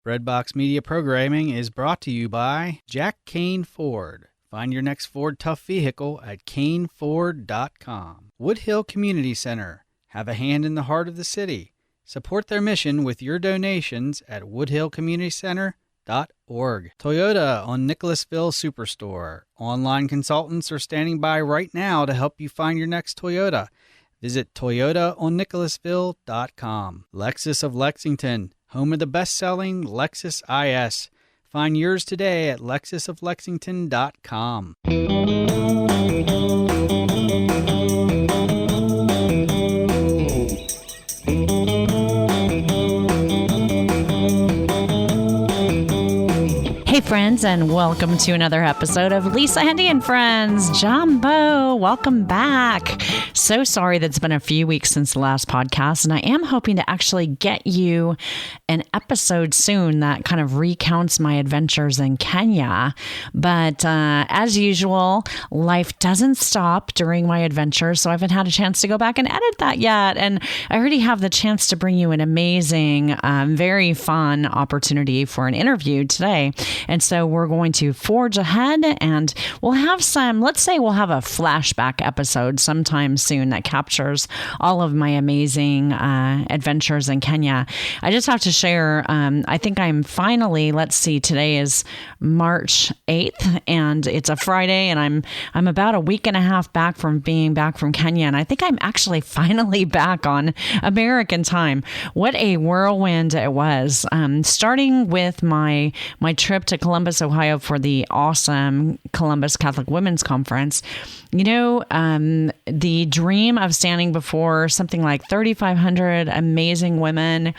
Breadbox Media Programming is brought to you by Jack Kane Ford. Find your next Ford Tough vehicle at caneford.com. Woodhill Community Center. Have a hand in the heart of the city. Support their mission with your donations at woodhillcommunitycenter.org. Toyota on Nicholasville Superstore. Online consultants are standing by right now to help you find your next Toyota. Visit toyotaonnicholasville.com. Lexus of Lexington, home of the best-selling Lexus IS. Find yours today at lexusoflexington.com. Hey friends, and welcome to another episode of Lisa, Hendey and Friends. Jumbo, welcome back. So sorry that it's been a few weeks since the last podcast, and I am hoping to actually get you an episode soon that kind of recounts my adventures in Kenya. But as usual, life doesn't stop during my adventures, so I haven't had a chance to go back and edit that yet. And I already have the chance to bring you an amazing, very fun opportunity for an interview today. And so we're going to forge ahead, and we'll have let's say we'll have a flashback episode sometime soon that captures all of my amazing adventures in Kenya. I just have to share, I think I'm finally, today is March 8th, and it's a Friday, and I'm about a week and a half back from being back from Kenya, and I think I'm actually finally back on American time. What a whirlwind it was. Starting with my trip to Columbus, Ohio for the awesome Columbus Catholic Women's Conference. You know, the dream of standing before something like 3,500 amazing women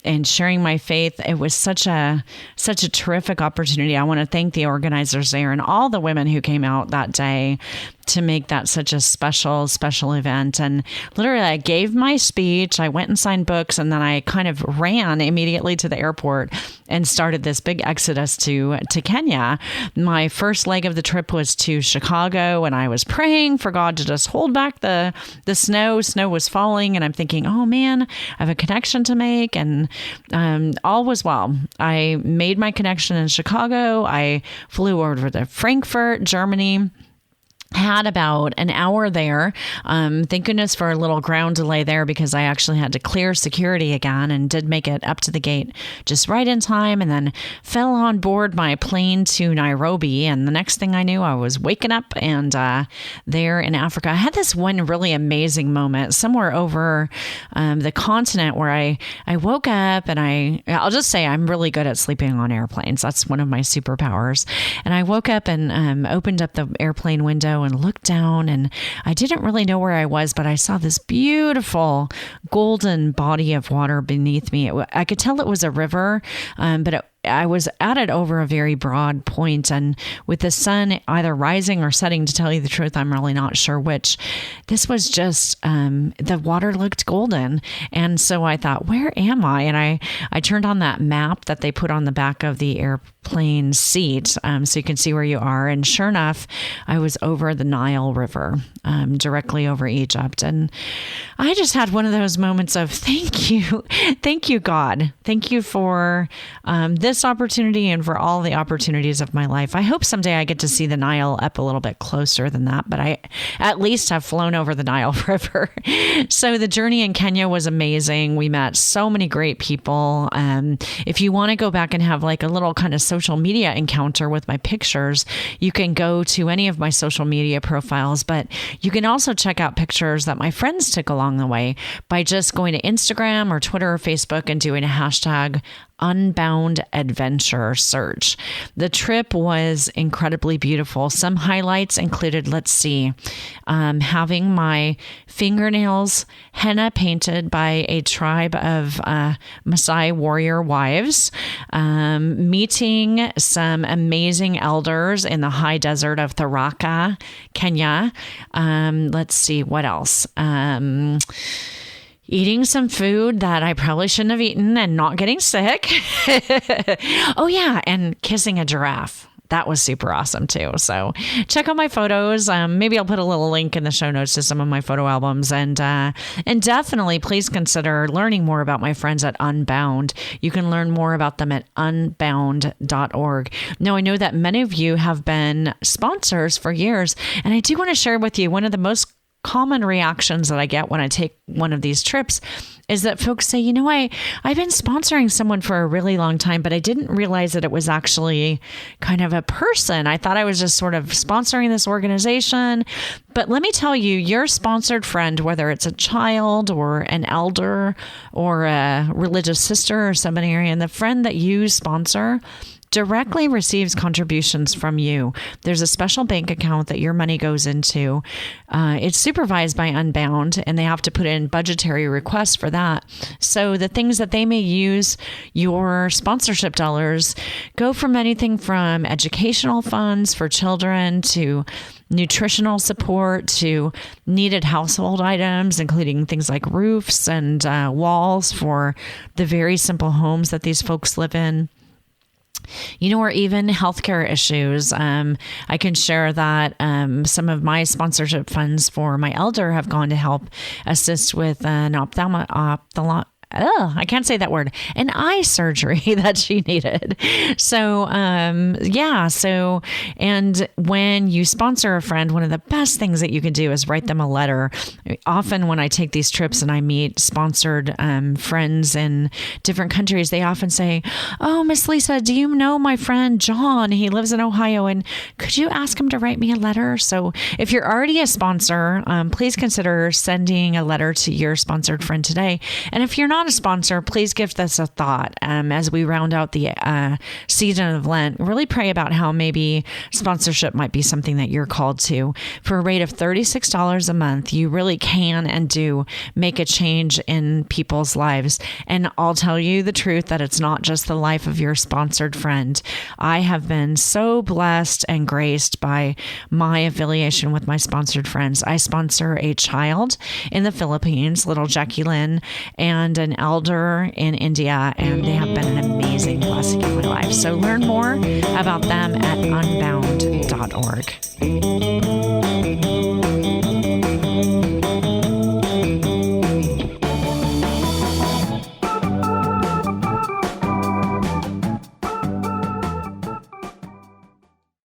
and sharing my faith, it was such a terrific opportunity. I want to thank the organizers there and all the women who came out that day to make that such a special event. And literally, I gave my speech, I went and signed books, and then I kind of ran immediately to the airport and started this big exodus to Kenya. My first leg of the trip was to Chicago, and I was praying for God to just hold back the snow. Snow was falling, and I'm thinking, oh man, I have a connection to make, and all was well. I made my connection in Chicago. I flew over to Frankfurt, Germany. Had about an hour there. Thank goodness for a little ground delay there, because I actually had to clear security again and did make it up to the gate just right in time, and then fell on board my plane to Nairobi. And the next thing I knew, I was waking up and there in Africa. I had this one really amazing moment somewhere over the continent where I woke up, and I'll just say I'm really good at sleeping on airplanes. That's one of my superpowers. And I woke up and opened up the airplane window and looked down, and I didn't really know where I was, but I saw this beautiful golden body of water beneath me. I could tell it was a river, but I was at it over a very broad point, and with the sun either rising or setting, to tell you the truth, I'm really not sure which. This was just, the water looked golden. And so I thought, where am I? And I turned on that map that they put on the back of the airplane seat, so you can see where you are. And sure enough, I was over the Nile River, directly over Egypt. And I just had one of those moments of thank you, God. Thank you for this opportunity and for all the opportunities of my life. I hope someday I get to see the Nile up a little bit closer than that, but I at least have flown over the Nile River. So the journey in Kenya was amazing. We met so many great people. If you want to go back and have like a little kind of social media encounter with my pictures, you can go to any of my social media profiles, but you can also check out pictures that my friends took along the way by just going to Instagram or Twitter or Facebook and doing a hashtag Unbound Adventure search. The trip was incredibly beautiful. Some highlights included, having my fingernails henna painted by a tribe of Maasai warrior wives, meeting some amazing elders in the high desert of Tharaka, Kenya. What else? Eating some food that I probably shouldn't have eaten and not getting sick. Oh yeah, and kissing a giraffe. that was super awesome too. So check out my photos. Maybe I'll put a little link in the show notes to some of my photo albums, and definitely please consider learning more about my friends at Unbound. You can learn more about them at unbound.org. Now, I know that many of you have been sponsors for years, and I do want to share with you one of the most common reactions that I get when I take one of these trips is that folks say, I've been sponsoring someone for a really long time, but I didn't realize that it was actually kind of a person. I thought I was just sort of sponsoring this organization. But let me tell you, your sponsored friend, whether it's a child or an elder or a religious sister or somebody, and the friend that you sponsor directly receives contributions from you. There's a special bank account that your money goes into. It's supervised by Unbound, and they have to put in budgetary requests for that. So the things that they may use your sponsorship dollars go from anything from educational funds for children to nutritional support to needed household items, including things like roofs and walls for the very simple homes that these folks live in. Or even healthcare issues. I can share that some of my sponsorship funds for my elder have gone to help assist with an I can't say that word, an eye surgery that she needed. So, and when you sponsor a friend, one of the best things that you can do is write them a letter. Often when I take these trips and I meet sponsored friends in different countries, they often say, "Oh, Miss Lisa, do you know my friend John? He lives in Ohio, and could you ask him to write me a letter?" So if you're already a sponsor, please consider sending a letter to your sponsored friend today. And if you're not a sponsor, please give this a thought as we round out the season of Lent. Really pray about how maybe sponsorship might be something that you're called to. For a rate of $36 a month, you really can and do make a change in people's lives. And I'll tell you the truth that it's not just the life of your sponsored friend. I have been so blessed and graced by my affiliation with my sponsored friends. I sponsor a child in the Philippines, little Jackie Lynn, and an elder in India, and they have been an amazing blessing in my life. So learn more about them at unbound.org.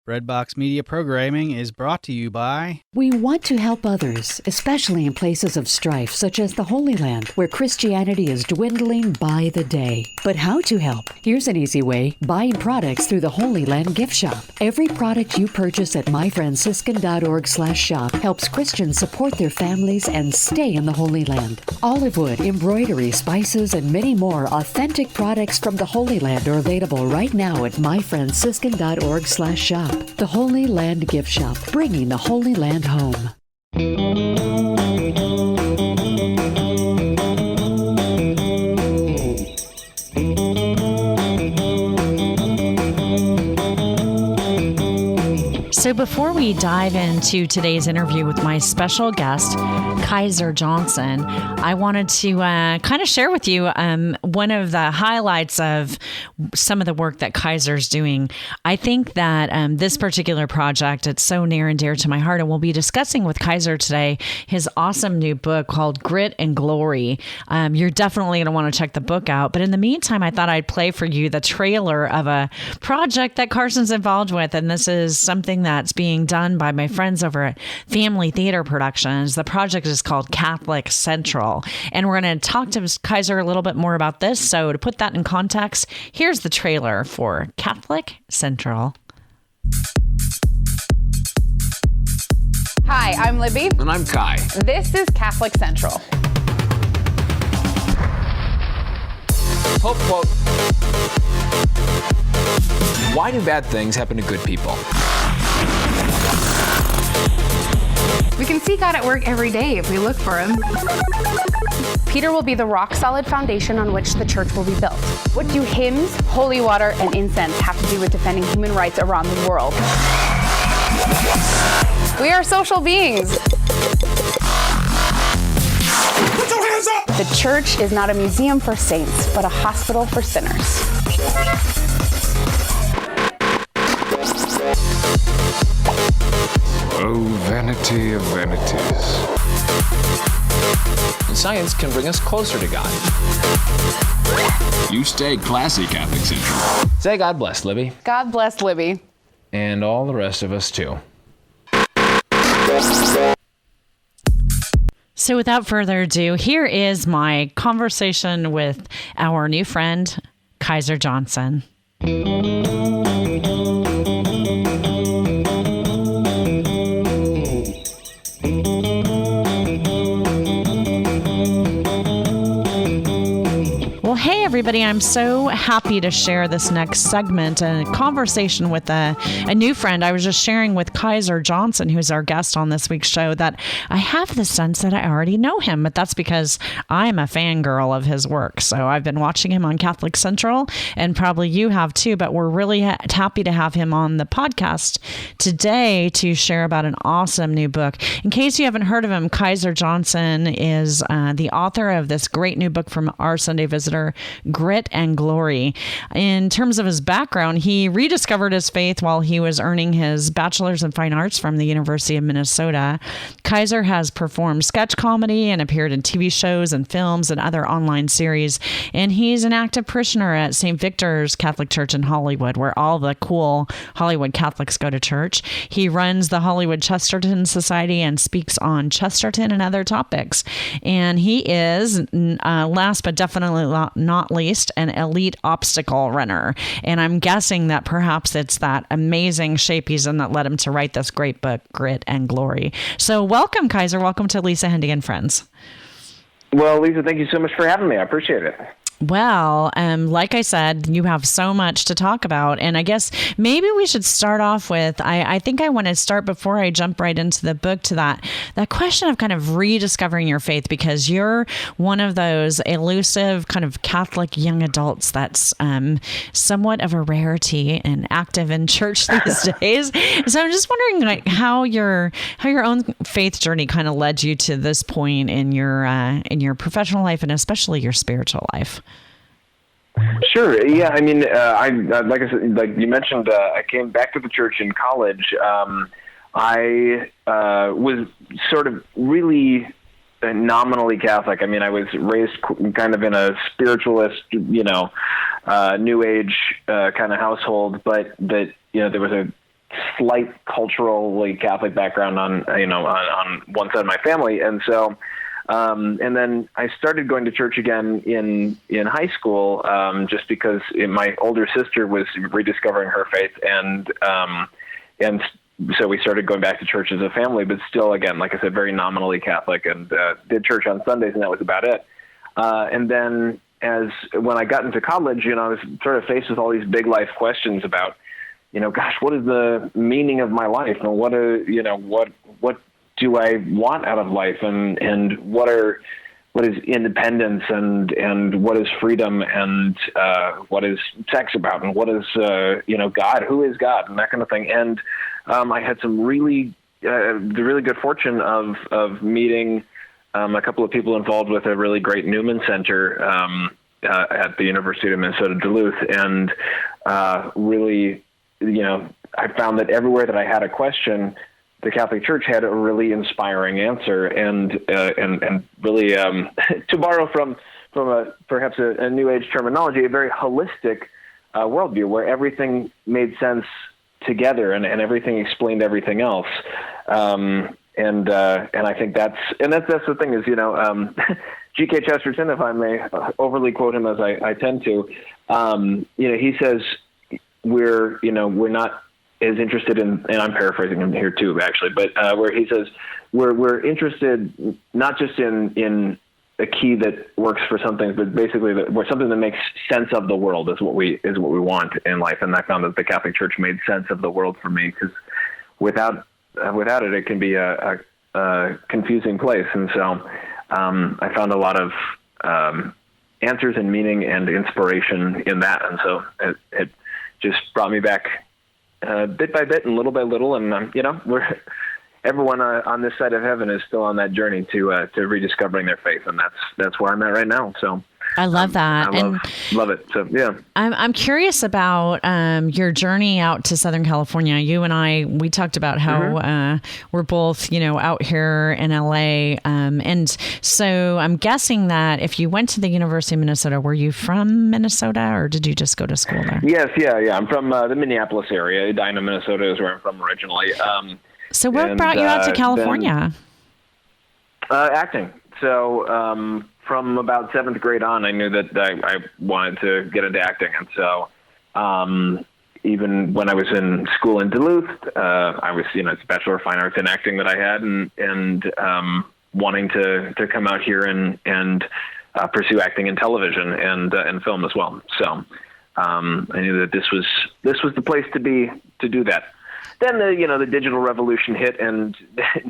Redbox Media Programming is brought to you by... We want to help others, especially in places of strife, such as the Holy Land, where Christianity is dwindling by the day. But how to help? Here's an easy way. Buying products through the Holy Land gift shop. Every product you purchase at myfranciscan.org/shop helps Christians support their families and stay in the Holy Land. Olive wood, embroidery, spices, and many more authentic products from the Holy Land are available right now at myfranciscan.org/shop. The Holy Land Gift Shop, bringing the Holy Land home. So before we dive into today's interview with my special guest, Kaiser Johnson, I wanted to kind of share with you one of the highlights of some of the work that Kaiser's doing. I think that this particular project, it's so near and dear to my heart, and we'll be discussing with Kaiser today his awesome new book called Grit and Glory. You're definitely going to want to check the book out. But in the meantime, I thought I'd play for you the trailer of a project that Carson's involved with, and this is something that's being done by my friends over at Family Theater Productions. The project is called Catholic Central, and we're going to talk to Kaiser a little bit more about this. So to put that in context, here's the trailer for Catholic Central. Hi, I'm Libby. And I'm Kai. This is Catholic Central. Hope quote. Why do bad things happen to good people? We can see God at work every day if we look for him. Peter will be the rock-solid foundation on which the church will be built. What do hymns, holy water, and incense have to do with defending human rights around the world? We are social beings. Put your hands up! The church is not a museum for saints, but a hospital for sinners. vanity of vanities. Science can bring us closer to God. You stay classy, Catholic Central. Say God bless, Libby. God bless Libby. And all the rest of us, too. So without further ado, here is my conversation with our new friend, Kaiser Johnson. Well, hey, everybody. I'm so happy to share this next segment, a conversation with a new friend. I was just sharing with Kaiser Johnson, who's our guest on this week's show, that I have the sense that I already know him, but that's because I'm a fangirl of his work. So I've been watching him on Catholic Central, and probably you have too, but we're really happy to have him on the podcast today to share about an awesome new book. In case you haven't heard of him, Kaiser Johnson is the author of this great new book from our Sunday Visitor, Grit and Glory. In terms of his background, he rediscovered his faith while he was earning his bachelor's in fine arts from the University of Minnesota. Kaiser has performed sketch comedy and appeared in TV shows and films and other online series. And he's an active parishioner at St. Victor's Catholic Church in Hollywood, where all the cool Hollywood Catholics go to church. He runs the Hollywood Chesterton Society and speaks on Chesterton and other topics. And he is, last but definitely not least, an elite obstacle runner. And I'm guessing that perhaps it's that amazing shape he's in that led him to write this great book, Grit and Glory. So welcome, Kaiser. Welcome to Lisa, Hendey and Friends. Well, Lisa, thank you so much for having me. I appreciate it. Well, like I said, you have so much to talk about. And I guess maybe we should start off with, I think I want to start before I jump right into the book to that question of kind of rediscovering your faith, because you're one of those elusive kind of Catholic young adults that's somewhat of a rarity and active in church these days. So I'm just wondering like how your own faith journey kind of led you to this point in your professional life and especially your spiritual life. Sure. Yeah. I mean, I like I said, like you mentioned, I came back to the church in college. I was sort of really nominally Catholic. I mean, I was raised kind of in a spiritualist, New Age kind of household, but that there was a slight culturally Catholic background on one side of my family, and so. And then I started going to church again in high school, just because my older sister was rediscovering her faith, and so we started going back to church as a family, but still, again, like I said, very nominally Catholic, and did church on Sundays, and that was about it. And then when I got into college, I was sort of faced with all these big life questions about, gosh, what is the meaning of my life, and what do I want out of life, and what is independence, and what is freedom, and what is sex about, and what is God, who is God, and that kind of thing. And I had some the really good fortune of meeting a couple of people involved with a really great Newman Center at the University of Minnesota Duluth, and really, I found that everywhere that I had a question, the Catholic Church had a really inspiring answer, and really, to borrow from perhaps a New Age terminology, a very holistic worldview where everything made sense together and everything explained everything else. And I think that's the thing is, G.K. Chesterton, if I may overly quote him as I tend to, he says we're not is interested in, and I'm paraphrasing him here too, actually, but where he says we're interested not just in a key that works for something, but basically we're something that makes sense of the world is what we want in life. And I found that the Catholic Church made sense of the world for me, because without it can be a confusing place. And so I found a lot of answers and meaning and inspiration in that, and so it just brought me back. Bit by bit and little by little, and everyone on this side of heaven is still on that journey to rediscovering their faith, and that's where I'm at right now. So I love that. I love it. So, yeah. I'm curious about your journey out to Southern California. You and we talked about how we're both, out here in LA. And so I'm guessing that if you went to the University of Minnesota, were you from Minnesota or did you just go to school there? Yes, yeah. I'm from the Minneapolis area. Edina, Minnesota is where I'm from originally. So what brought you out to California? Acting. So from about 7th grade on, I knew that I wanted to get into acting. And so even when I was in school in Duluth, I was, it's a Bachelor of Fine Arts in Acting that I had and wanting to come out here and pursue acting in television and film as well. So I knew that this was the place to be to do that. Then the digital revolution hit, and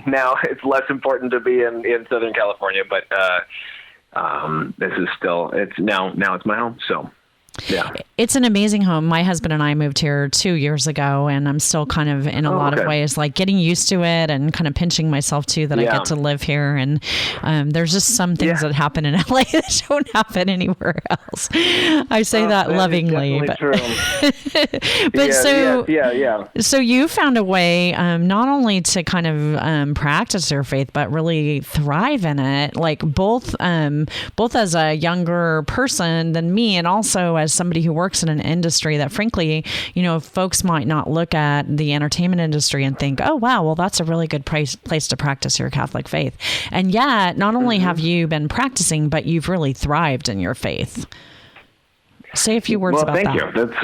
now it's less important to be in Southern California. But this is still now it's my home. So. Yeah. It's an amazing home. My husband and I moved here 2 years ago, and I'm still kind of in a lot of ways like getting used to it and kind of pinching myself too that I get to live here. And there's just some things that happen in LA that don't happen anywhere else. I say that lovingly, but so you found a way not only to kind of practice your faith, but really thrive in it, like both as a younger person than me, and also as somebody who works in an industry that frankly, folks might not look at the entertainment industry and think, oh, wow, well, that's a really good place to practice your Catholic faith. And yet, not only have you been practicing, but you've really thrived in your faith. Say a few words about that. Thank you.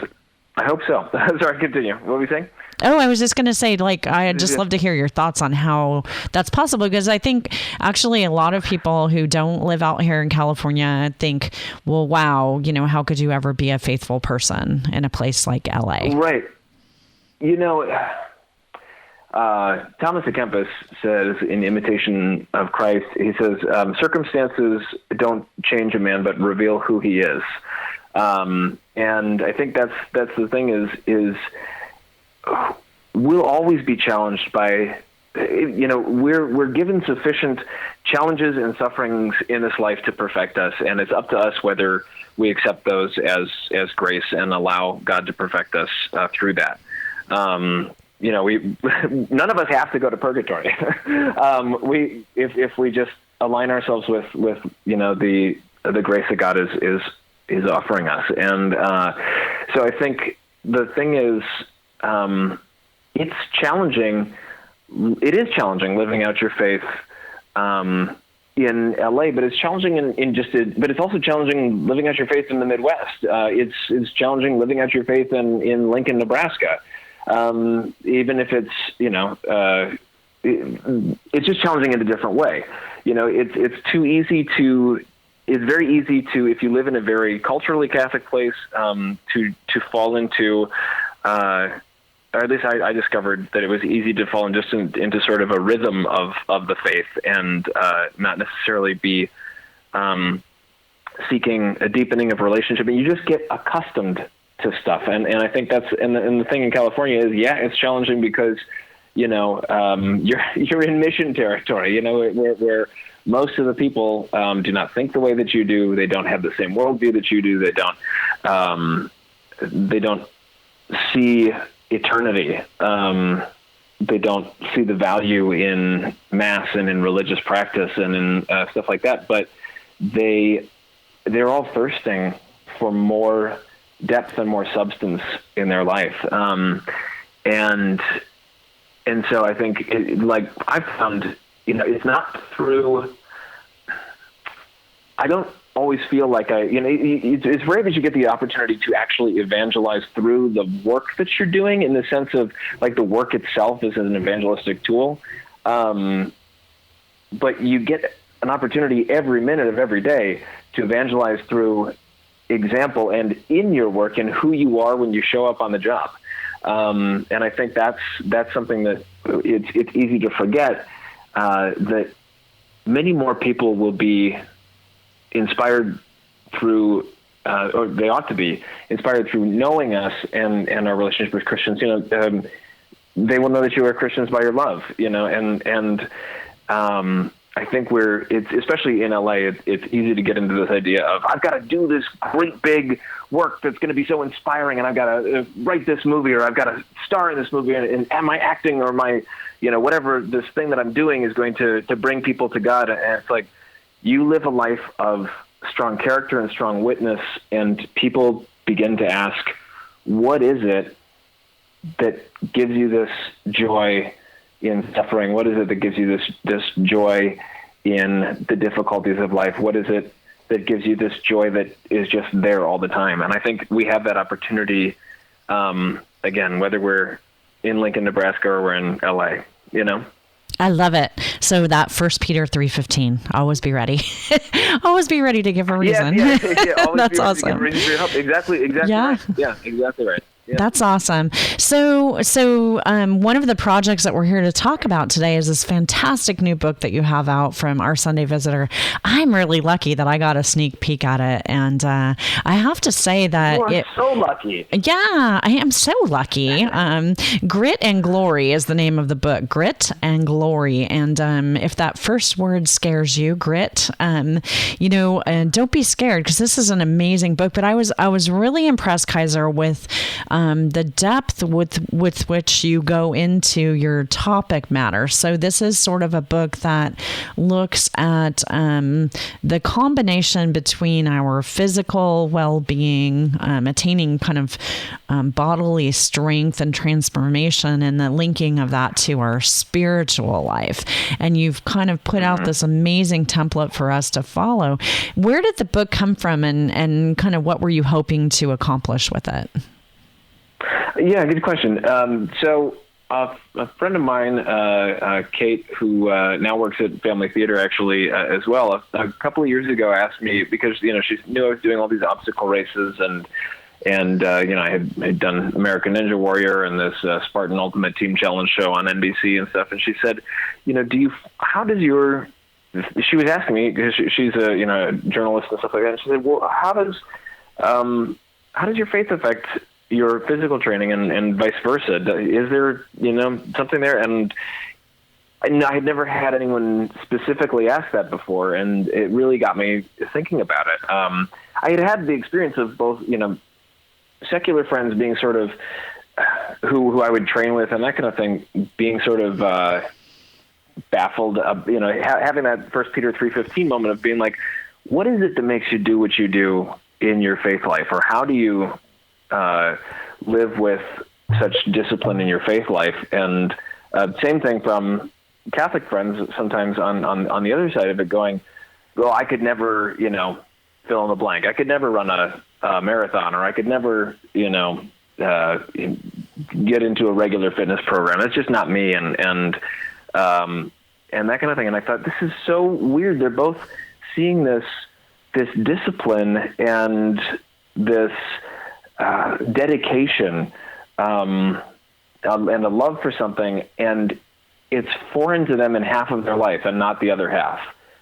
I hope so. Sorry, continue. What were you saying? Oh, I was just going to say, I'd just love to hear your thoughts on how that's possible, because I think actually a lot of people who don't live out here in California think, well, wow, how could you ever be a faithful person in a place like LA? Right. Thomas à Kempis says in Imitation of Christ, he says, circumstances don't change a man, but reveal who he is. And I think that's the thing is we'll always be challenged by, we're given sufficient challenges and sufferings in this life to perfect us. And it's up to us whether we accept those as grace and allow God to perfect us through that. None of us have to go to purgatory. If we just align ourselves with the grace that God is offering us. And so I think the thing is, it's challenging. It is challenging living out your faith in LA, but it's challenging but it's also challenging living out your faith in the Midwest. It's challenging living out your faith in Lincoln, Nebraska. Even if it's it's just challenging in a different way. It's very easy to, if you live in a very culturally Catholic place, to fall into, or at least I discovered that it was easy to fall into sort of a rhythm of the faith and not necessarily be seeking a deepening of relationship. And you just get accustomed to stuff. And I think that's, and the thing in California is, it's challenging because, you're in mission territory, where most of the people do not think the way that you do. They don't have the same worldview that you do. They don't see eternity. They don't see the value in mass and in religious practice and in stuff like that. But they're all thirsting for more depth and more substance in their life. And so I think I've found, it's not through, I don't always feel like it's rare that you get the opportunity to actually evangelize through the work that you're doing, in the sense of like the work itself is an evangelistic tool. But you get an opportunity every minute of every day to evangelize through example and in your work and who you are when you show up on the job. And I think that's something that it's easy to forget, that many more people will be inspired through, or they ought to be inspired through knowing us and our relationship with Christians. They will know that you are Christians by your love, and I I think it's especially in LA, it's easy to get into this idea of, I've got to do this great big work that's going to be so inspiring, and I've got to write this movie, or I've got to star in this movie, and am I acting, or my, whatever this thing that I'm doing is going to bring people to God. And it's like, you live a life of strong character and strong witness, and people begin to ask, what is it that gives you this joy in suffering? What is it that gives you this joy in the difficulties of life? What is it that gives you this joy that is just there all the time? And I think we have that opportunity, again, whether we're in Lincoln, Nebraska, or we're in LA, I love it. So that 1 Peter 3:15, always be ready. Always be ready to give a reason. Yeah, That's awesome. To give a reason for your help. Exactly Yeah. right. Yeah, exactly right. Yeah. That's awesome. So one of the projects that we're here to talk about today is this fantastic new book that you have out from Our Sunday Visitor. I'm really lucky that I got a sneak peek at it, and I have to say that so lucky. Yeah, I am so lucky. Grit and Glory is the name of the book. Grit and Glory, and if that first word scares you, grit, don't be scared, because this is an amazing book. But I was really impressed, Kaiser, with the depth with which you go into your topic matter. So this is sort of a book that looks at the combination between our physical well-being, attaining kind of bodily strength and transformation, and the linking of that to our spiritual life. And you've kind of put out this amazing template for us to follow. Where did the book come from, and kind of what were you hoping to accomplish with it? Yeah, good question. So a friend of mine, Kate, who now works at Family Theater actually as well, a couple of years ago asked me, because she knew I was doing all these obstacle races, and I had done American Ninja Warrior and this Spartan Ultimate Team Challenge show on NBC and stuff, and she said, she was asking me, because she's a journalist and stuff like that, and she said, well, how does your faith affect your physical training and vice versa? Is there, something there? And I had never had anyone specifically ask that before, and it really got me thinking about it. I had the experience of both, secular friends being sort of who I would train with and that kind of thing, being sort of baffled, having that 1 Peter 3:15 moment of being like, what is it that makes you do what you do in your faith life? Or how do you live with such discipline in your faith life? And same thing from Catholic friends sometimes on the other side of it, going, well, I could never, fill in the blank. I could never run a marathon, or I could never, get into a regular fitness program. It's just not me. And that kind of thing. And I thought, this is so weird. They're both seeing this discipline and this dedication and a love for something, and it's foreign to them in half of their life and not the other half.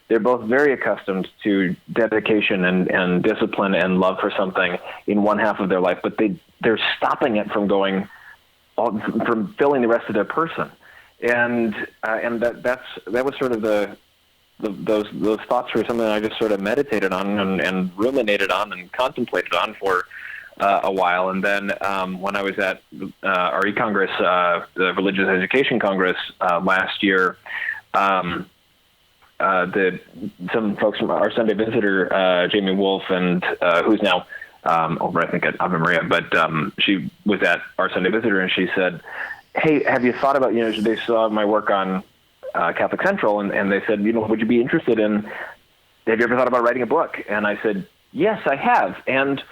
They're both very accustomed to dedication and discipline and love for something in one half of their life, but they're stopping it from from filling the rest of their person. And that was sort of those thoughts were something I just sort of meditated on and ruminated on and contemplated on for a while. And then when I was at RE Congress, the Religious Education Congress last year, some folks from Our Sunday Visitor, Jamie Wolf, and who's now over, I think, at Ave Maria, but she was at Our Sunday Visitor, and she said, hey, have you thought about, they saw my work on Catholic Central, and they said, would you be interested have you ever thought about writing a book? And I said, yes, I have. And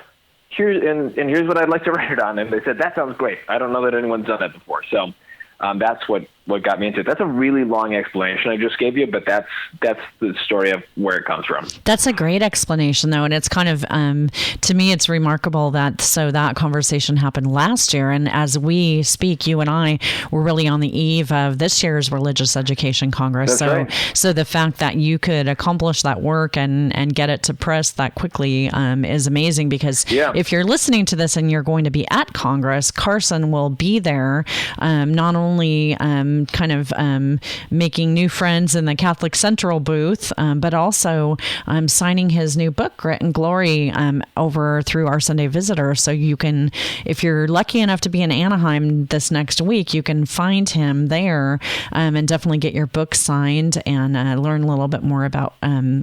here's what I'd like to write it on. And they said, that sounds great. I don't know that anyone's done that before. So that's what got me into it. That's a really long explanation I just gave you, but that's the story of where it comes from. That's a great explanation, though, and it's kind of to me, it's remarkable that conversation happened last year, and as we speak, you and I were really on the eve of this year's Religious Education Congress. That's right. So the fact that you could accomplish that work and get it to press that quickly is amazing, because if you're listening to this and you're going to be at Congress, Carson will be there, not only making new friends in the Catholic Central booth, but also signing his new book, Grit and Glory, over through our Sunday Visitor. So you can, if you're lucky enough to be in Anaheim this next week, you can find him there and definitely get your book signed and learn a little bit more about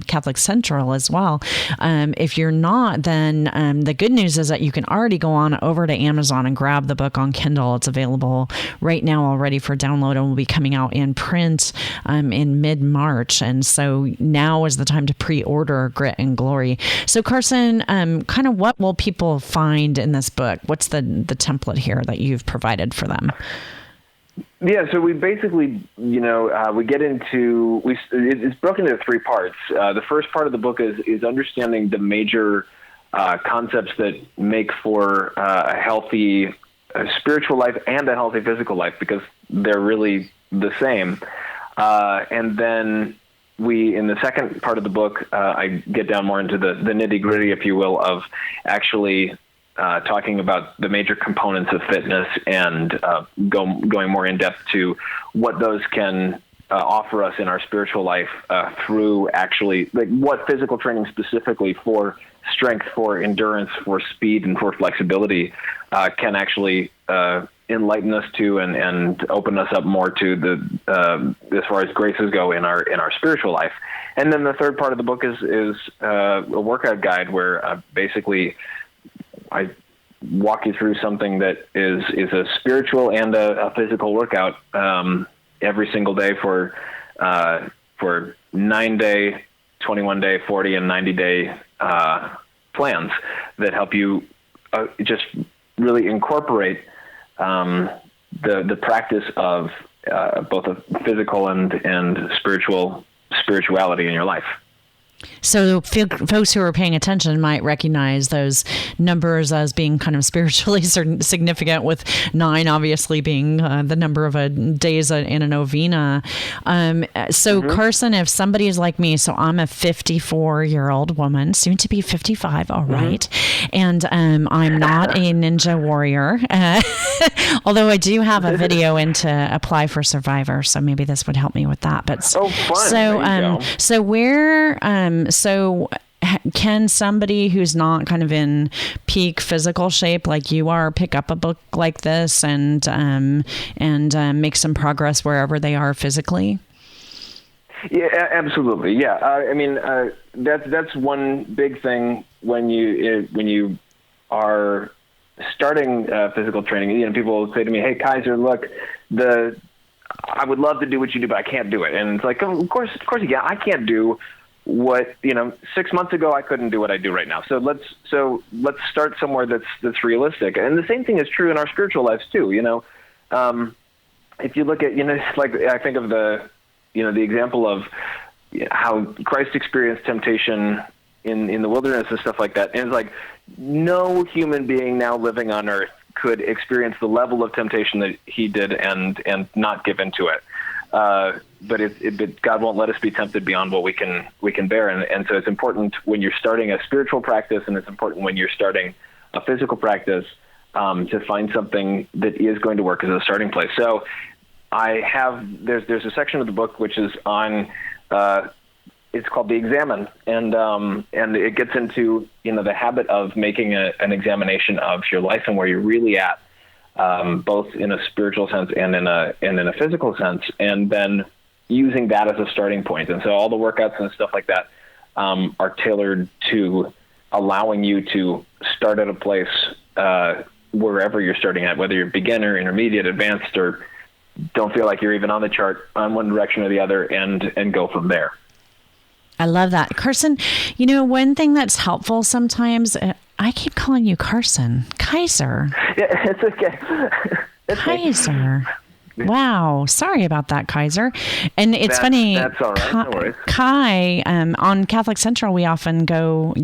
Catholic Central as well. If you're not, then the good news is that you can already go on over to Amazon and grab the book on Kindle. It's available right now already for download and will be coming out in print in mid-March. And so now is the time to pre-order Grit and Glory. So Carson, kind of what will people find in this book? What's the template here that you've provided for them? Yeah, so we basically, we get into, it's broken into three parts. The first part of the book is understanding the major concepts that make for a healthy spiritual life and a healthy physical life, because they're really the same. And then in the second part of the book, I get down more into the nitty-gritty, if you will, of actually talking about the major components of fitness and going more in depth to what those can offer us in our spiritual life through actually, like, what physical training specifically for strength, for endurance, for speed, and for flexibility can actually enlighten us to and open us up more to the as far as graces go in our spiritual life. And then the third part of the book is a workout guide where basically I walk you through something that is a spiritual and a physical workout every single day for 9-day, 21-day, 40 and 90-day plans that help you just really incorporate the practice of both a physical and spirituality in your life. So folks who are paying attention might recognize those numbers as being kind of spiritually significant, with 9 obviously being the number of days in a novena. Carson, if somebody is like me, so I'm a 54-year-old woman, soon to be 55, all right. And I'm not a ninja warrior, although I do have a video in to apply for Survivor, so maybe this would help me with that. But fun. So can somebody who's not kind of in peak physical shape like you are pick up a book like this and make some progress wherever they are physically? Yeah, absolutely. Yeah, I mean that's one big thing when you are starting physical training. People will say to me, "Hey, Kaiser, look, I would love to do what you do, but I can't do it." And it's like, of course you can. I can't do what 6 months ago I couldn't do what I do right now. So let's start somewhere that's realistic. And the same thing is true in our spiritual lives too. If you look at like I think of the example of how Christ experienced temptation in the wilderness and stuff like that. And it's like no human being now living on earth could experience the level of temptation that he did and not give into it. But God won't let us be tempted beyond what we can bear. And so it's important when you're starting a spiritual practice, and it's important when you're starting a physical practice, to find something that is going to work as a starting place. So there's a section of the book which is on, it's called The Examine, and it gets into the habit of making an examination of your life and where you're really at, both in a spiritual sense and in a physical sense, and then using that as a starting point. And so all the workouts and stuff like that are tailored to allowing you to start at a place wherever you're starting at, whether you're beginner, intermediate, advanced, or don't feel like you're even on the chart on one direction or the other, and go from there. I love that. Carson, one thing that's helpful sometimes, I keep calling you Carson. Kaiser. Yeah, it's okay. Kaiser. Wow. Sorry about that, Kaiser. And it's funny. That's all right. No worries. Kai, on Catholic Central, you often go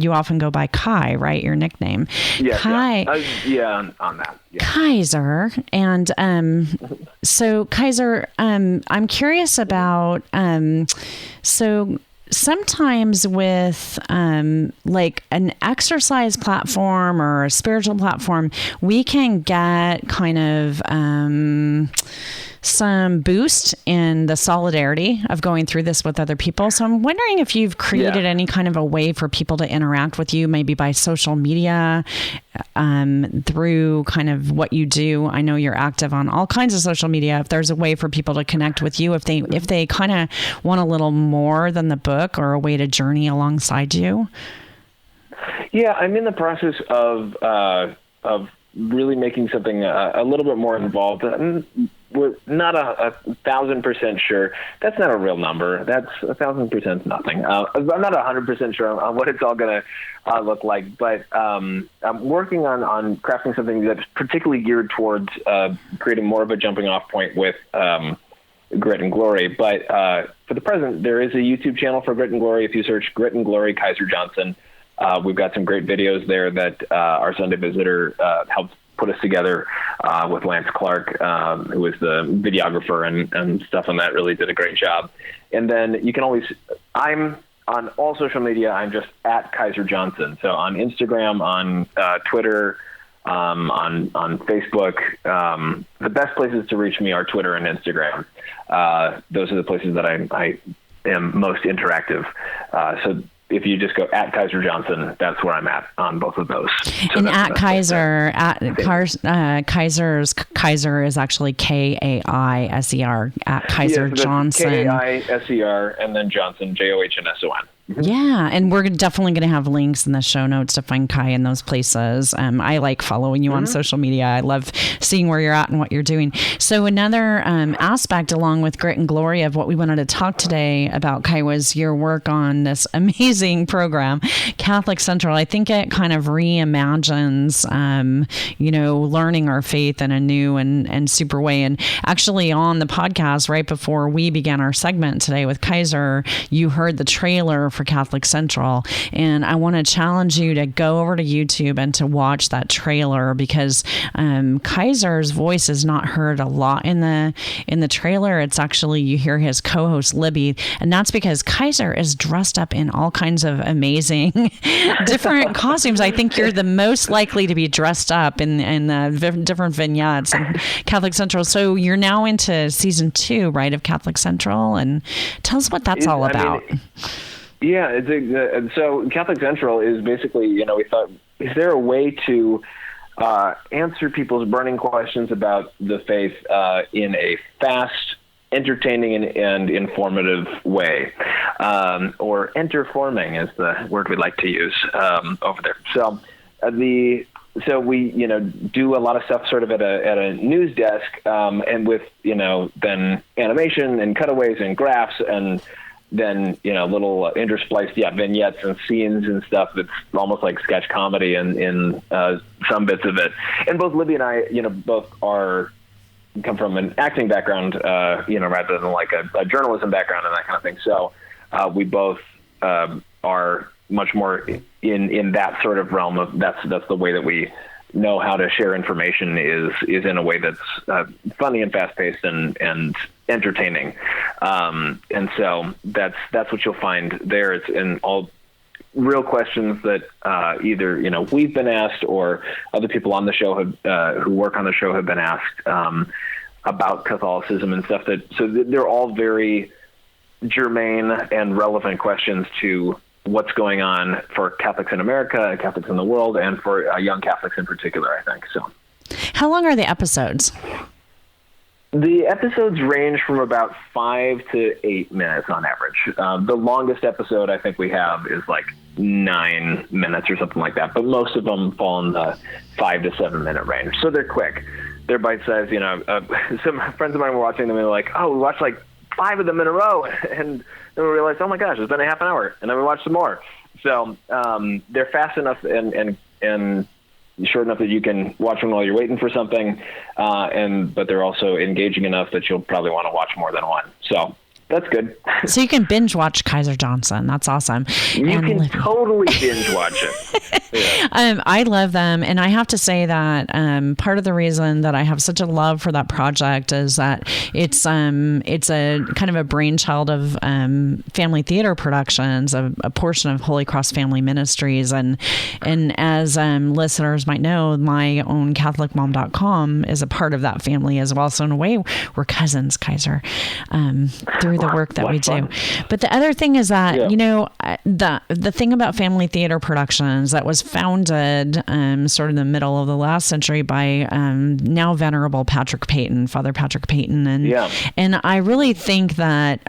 by Kai, right? Your nickname. Yes, Kai. Yeah. On that. Yeah. Kaiser. And so Kaiser, I'm curious about, so sometimes with like an exercise platform or a spiritual platform, we can get kind of some boost in the solidarity of going through this with other people. So I'm wondering if you've created any kind of a way for people to interact with you, maybe by social media, through kind of what you do. I know you're active on all kinds of social media. If there's a way for people to connect with you, if they kind of want a little more than the book or a way to journey alongside you. Yeah, I'm in the process of really making something a little bit more involved. We're not 1,000% sure. That's not a real number. That's 1,000% nothing. I'm not 100% sure on what it's all going to look like, but I'm working on crafting something that's particularly geared towards creating more of a jumping off point with Grit and Glory. But for the present, there is a YouTube channel for Grit and Glory. If you search Grit and Glory Kaiser Johnson, we've got some great videos there that our Sunday Visitor helped put us together with Lance Clark, who was the videographer and stuff on that, really did a great job. And then you can always, I'm on all social media, I'm just at Kaiser Johnson. So on Instagram, on Twitter, on Facebook, the best places to reach me are Twitter and Instagram. Those are the places that I am most interactive. So if you just go at Kaiser Johnson, that's where I'm at on both of those. So and at Kaiser, Kaiser is actually Kaiser, at Kaiser Johnson. Kaiser, and then Johnson, Johnsson. Yeah, and we're definitely going to have links in the show notes to find Kai in those places. I like following you on social media. I love seeing where you're at and what you're doing. So another aspect along with Grit and Glory of what we wanted to talk today about, Kai, was your work on this amazing program, Catholic Central. I think it kind of reimagines, learning our faith in a new and super way. And actually on the podcast, right before we began our segment today with Kaiser, you heard the trailer for Catholic Central, and I want to challenge you to go over to YouTube and to watch that trailer, because Kaiser's voice is not heard a lot in the trailer. It's actually, you hear his co-host Libby, and that's because Kaiser is dressed up in all kinds of amazing different costumes. I think you're the most likely to be dressed up in the different vignettes in Catholic Central. So you're now into season 2, right, of Catholic Central, and tell us what that's all about. Yeah, so Catholic Central is basically, we thought, is there a way to answer people's burning questions about the faith in a fast, entertaining, and informative way, or enterforming is the word we like to use over there. So we do a lot of stuff sort of at a news desk, and with then animation and cutaways and graphs and then little interspliced vignettes and scenes and stuff that's almost like sketch comedy in some bits of it. And both Libby and I both come from an acting background, rather than like a journalism background and that kind of thing. So we both are much more in that sort of realm of that's the way that we know how to share information is in a way that's funny and fast-paced and entertaining. And so that's what you'll find there. It's in all real questions that either we've been asked or other people on the show who work on the show have been asked about Catholicism and stuff. So they're all very germane and relevant questions to what's going on for Catholics in America, Catholics in the world, and for young Catholics in particular, I think. So, how long are the episodes? The episodes range from about 5 to 8 minutes on average. The longest episode I think we have is like 9 minutes or something like that, but most of them fall in the 5 to 7 minute range. So they're quick. They're bite-sized. Some friends of mine were watching them and they're like, oh, we watched like 5 of them in a row. And then we realized, oh my gosh, it's been a half an hour. And then we watched some more. So they're fast enough and short enough that you can watch them while you're waiting for something. But they're also engaging enough that you'll probably want to watch more than one. So That's good. So you can binge watch Kaiser Johnson. That's awesome. You can totally binge watch it. Yeah. I love them. And I have to say that part of the reason that I have such a love for that project is that it's a kind of a brainchild of Family Theater Productions, a portion of Holy Cross Family Ministries. And as listeners might know, my own CatholicMom.com is a part of that family as well. So in a way, we're cousins, Kaiser, through the work that we do. But the other thing is that, the thing about Family Theater Productions that was founded sort of in the middle of the last century by now venerable Father Patrick Peyton. And I really think that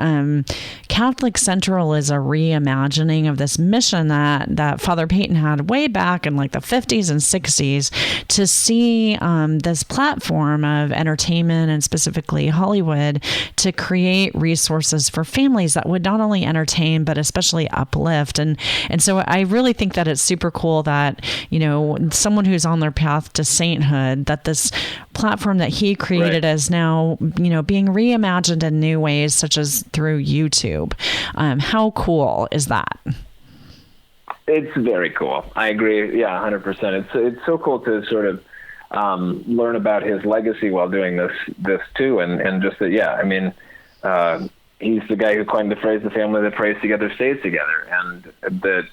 Catholic Central is a reimagining of this mission that Father Peyton had way back in like the 50s and 60s to see this platform of entertainment and specifically Hollywood to create resources for families that would not only entertain but especially uplift. And so I really think that it's super cool that, someone who's on their path to sainthood, that this platform that he created is now, being reimagined in new ways, such as through YouTube. How cool is that? It's very cool. I agree. Yeah, 100%. It's so cool to sort of learn about his legacy while doing this too. And just that, he's the guy who coined the phrase, the family that prays together stays together. And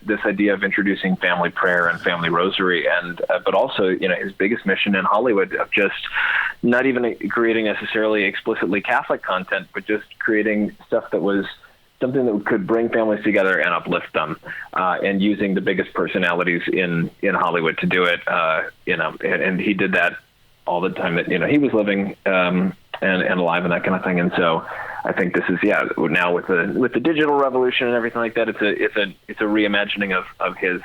this idea of introducing family prayer and family rosary, and but also, his biggest mission in Hollywood of just not even creating necessarily explicitly Catholic content, but just creating stuff that was something that could bring families together and uplift them, and using the biggest personalities in Hollywood to do it, and he did that all the time that, he was living and alive and that kind of thing. And so I think this is, now with the digital revolution and everything like that, it's a reimagining of his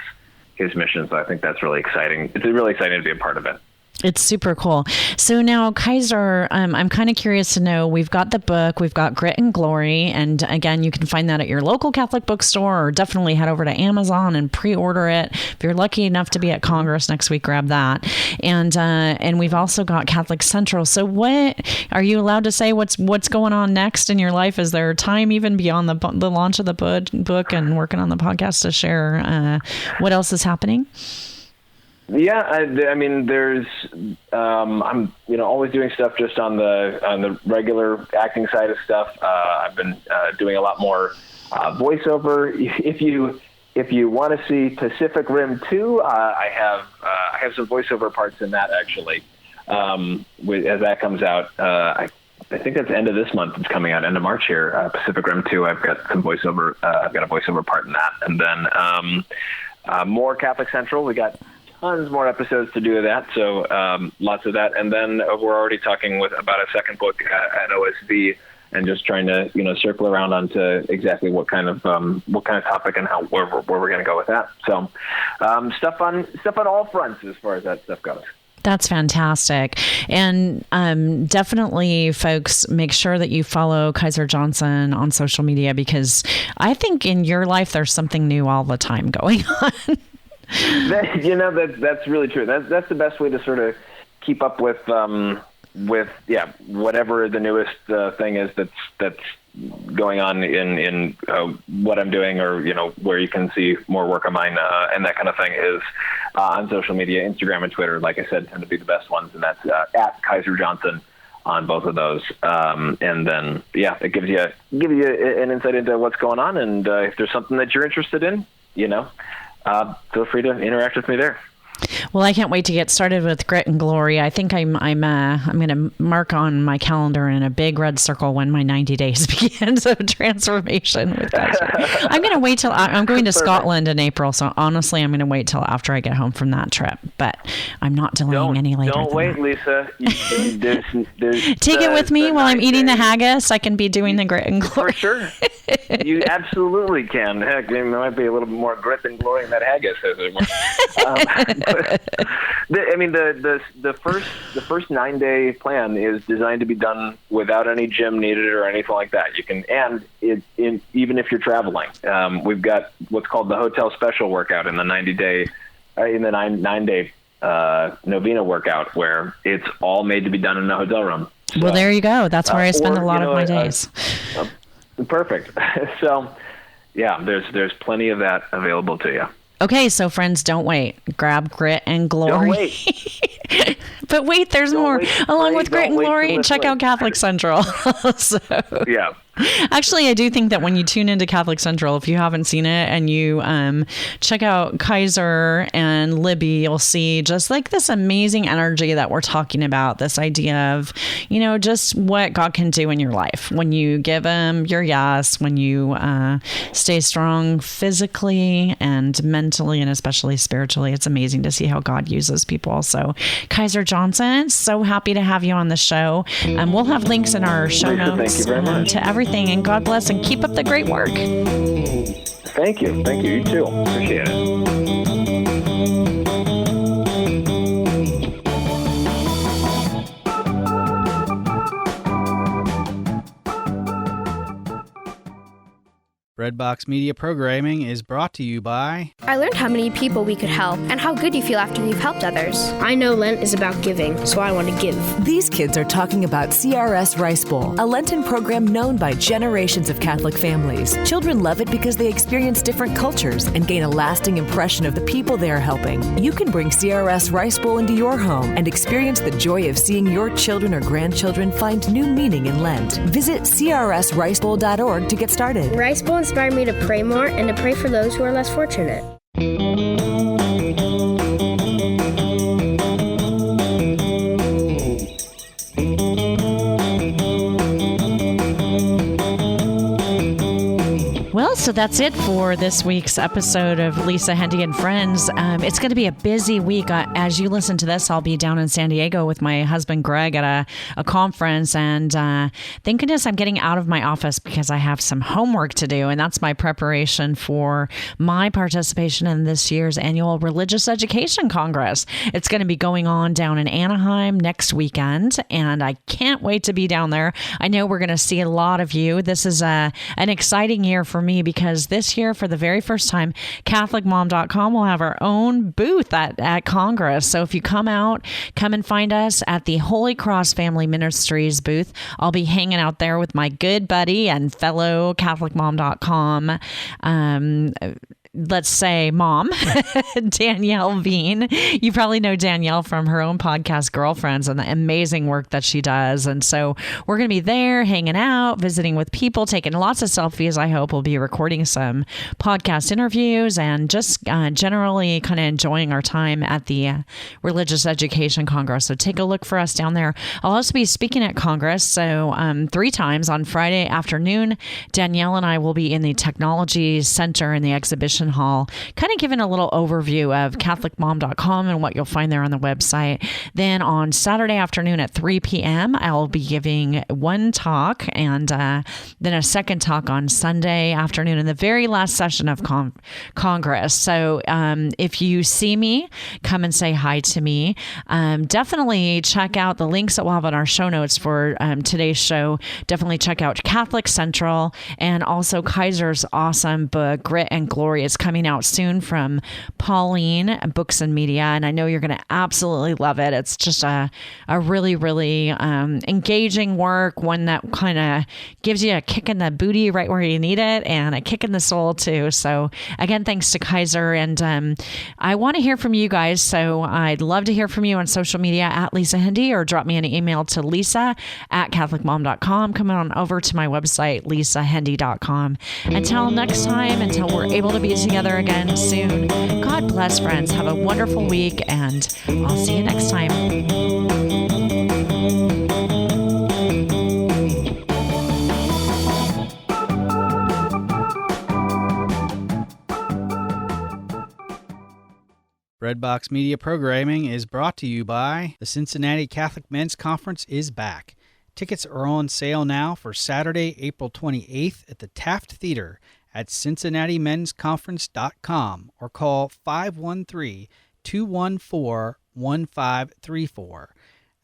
mission. So I think that's really exciting. It's really exciting to be a part of it. It's super cool. So now, Kaiser, I'm kind of curious to know, we've got the book, we've got Grit and Glory, and again, you can find that at your local Catholic bookstore, or definitely head over to Amazon and pre-order it. If you're lucky enough to be at Congress next week, grab that. And we've also got Catholic Central. So what are you allowed to say? What's going on next in your life? Is there time even beyond the launch of the book and working on the podcast to share what else is happening? Yeah, there's I'm always doing stuff just on the regular acting side of stuff. I've been doing a lot more voiceover. If you want to see Pacific Rim 2, I have some voiceover parts in that actually. As that comes out, I think that's the end of this month. It's coming out end of March here. Pacific Rim 2. I've got some voiceover. I've got a voiceover part in that, and then more Catholic Central. We got tons more episodes to do with that, so lots of that. And then we're already talking about a second book at OSV, and just trying to circle around onto exactly what kind of topic and where we're going to go with that. So stuff on all fronts as far as that stuff goes. That's fantastic. And definitely, folks, make sure that you follow Kaiser Johnson on social media, because I think in your life there's something new all the time going on. That's really true. That's the best way to sort of keep up with whatever the newest thing is that's going on in what I'm doing, or where you can see more work of mine and that kind of thing is on social media. Instagram and Twitter, like I said, tend to be the best ones, and that's at Kaiser Johnson on both of those. And then it gives you an insight into what's going on, and if there's something that you're interested in, feel free to interact with me there. Well, I can't wait to get started with Grit and Glory. I think I'm going to mark on my calendar in a big red circle when my 90 days begins of transformation with Kaiser. I'm going to wait till I'm going to Scotland in April. So honestly, I'm going to wait till after I get home from that trip. But I'm not delaying any later. Don't wait, Lisa. Take it with me while I'm eating the haggis. I can be doing the Grit and Glory. For sure. You absolutely can. Heck, there might be a little bit more grit and glory in that haggis, as it were. The first 9-day plan is designed to be done without any gym needed or anything like that. You can, even if you're traveling, we've got what's called the hotel special workout in the 9-day novena workout, where it's all made to be done in a hotel room. So, well, there you go. That's where I spend a lot of my days. Perfect. So, yeah, there's plenty of that available to you. Okay, so friends, don't wait. Grab Grit and Glory. Don't wait. But wait, there's Don't more. wait to Along pray, with Grit don't and wait to Glory, lift check out weights. Catholic Central. So, Yeah. actually, I do think that when you tune into Catholic Central, if you haven't seen it and you check out Kaiser and Libby, you'll see just like this amazing energy that we're talking about, this idea of, just what God can do in your life when you give him your yes, when you stay strong physically and mentally and especially spiritually. It's amazing to see how God uses people. So Kaiser Johnson, so happy to have you on the show. We'll have links in our show Lisa, notes thank you very much. to everything. And God bless and keep up the great work. Thank you. You too. Appreciate it. Redbox Media Programming is brought to you by... I learned how many people we could help and how good you feel after you've helped others. I know Lent is about giving, so I want to give. These kids are talking about CRS Rice Bowl, a Lenten program known by generations of Catholic families. Children love it because they experience different cultures and gain a lasting impression of the people they are helping. You can bring CRS Rice Bowl into your home and experience the joy of seeing your children or grandchildren find new meaning in Lent. Visit crsricebowl.org to get started. Rice Bowl inspired me to pray more and to pray for those who are less fortunate. Well, so that's it for this week's episode of Lisa, Hendey, and Friends. It's going to be a busy week. As you listen to this, I'll be down in San Diego with my husband, Greg, at a conference. And thank goodness I'm getting out of my office because I have some homework to do. And that's my preparation for my participation in this year's annual Religious Education Congress. It's going to be going on down in Anaheim next weekend. And I can't wait to be down there. I know we're going to see a lot of you. This is an exciting year for me because this year, for the very first time, CatholicMom.com will have our own booth at Congress. So if you come and find us at the Holy Cross Family Ministries booth. I'll be hanging out there with my good buddy and fellow CatholicMom.com let's say mom, Danielle Bean. You probably know Danielle from her own podcast, Girlfriends, and the amazing work that she does. And so we're going to be there hanging out, visiting with people, taking lots of selfies. I hope we'll be recording some podcast interviews and just generally kind of enjoying our time at the Religious Education Congress. So take a look for us down there. I'll also be speaking at Congress. So 3 times on Friday afternoon, Danielle and I will be in the Technology Center in the exhibition hall, kind of giving a little overview of CatholicMom.com and what you'll find there on the website. Then on Saturday afternoon at 3 p.m., I'll be giving one talk and then a second talk on Sunday afternoon in the very last session of Congress. So if you see me, come and say hi to me. Definitely check out the links that we'll have on our show notes for today's show. Definitely check out Catholic Central and also Kaiser's awesome book, Grit and Glory. It's coming out soon from Pauline Books and Media, and I know you're going to absolutely love it. It's just a really, really engaging work, one that kind of gives you a kick in the booty right where you need it and a kick in the soul too. So again, thanks to Kaiser, and I want to hear from you guys, so I'd love to hear from you on social media at Lisa Hendey, or drop me an email to lisa@catholicmom.com. Come on over to my website, lisahendey.com. Until next time, until we're able to be together again soon, God bless, friends. Have a wonderful week, and I'll see you next time. Redbox Media Programming is brought to you by the Cincinnati Catholic Men's Conference is back. Tickets are on sale now for Saturday, April 28th at the Taft Theater at cincinnatiMen'sConference.com or call 513-214-1534.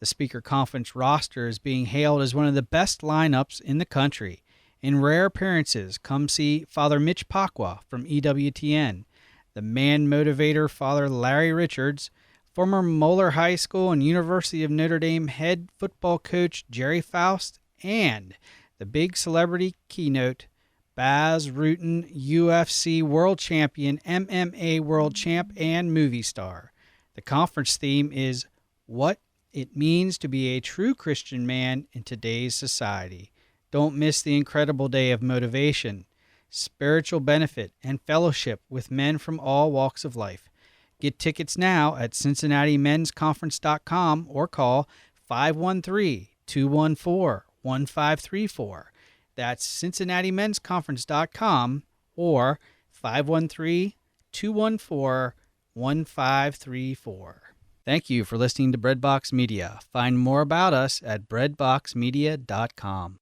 The speaker conference roster is being hailed as one of the best lineups in the country. In rare appearances, come see Father Mitch Pacwa from EWTN, the man motivator Father Larry Richards, former Moeller High School and University of Notre Dame head football coach Jerry Faust, and The big celebrity keynote, Baz Rutten, UFC world champion, MMA world champ, and movie star. The conference theme is What It Means to Be a True Christian Man in Today's Society. Don't miss the incredible day of motivation, spiritual benefit, and fellowship with men from all walks of life. Get tickets now at CincinnatiMen'sConference.com or call 513-214-1534. That's CincinnatiMen'sConference.com or 513-214-1534. Thank you for listening to Breadbox Media. Find more about us at breadboxmedia.com.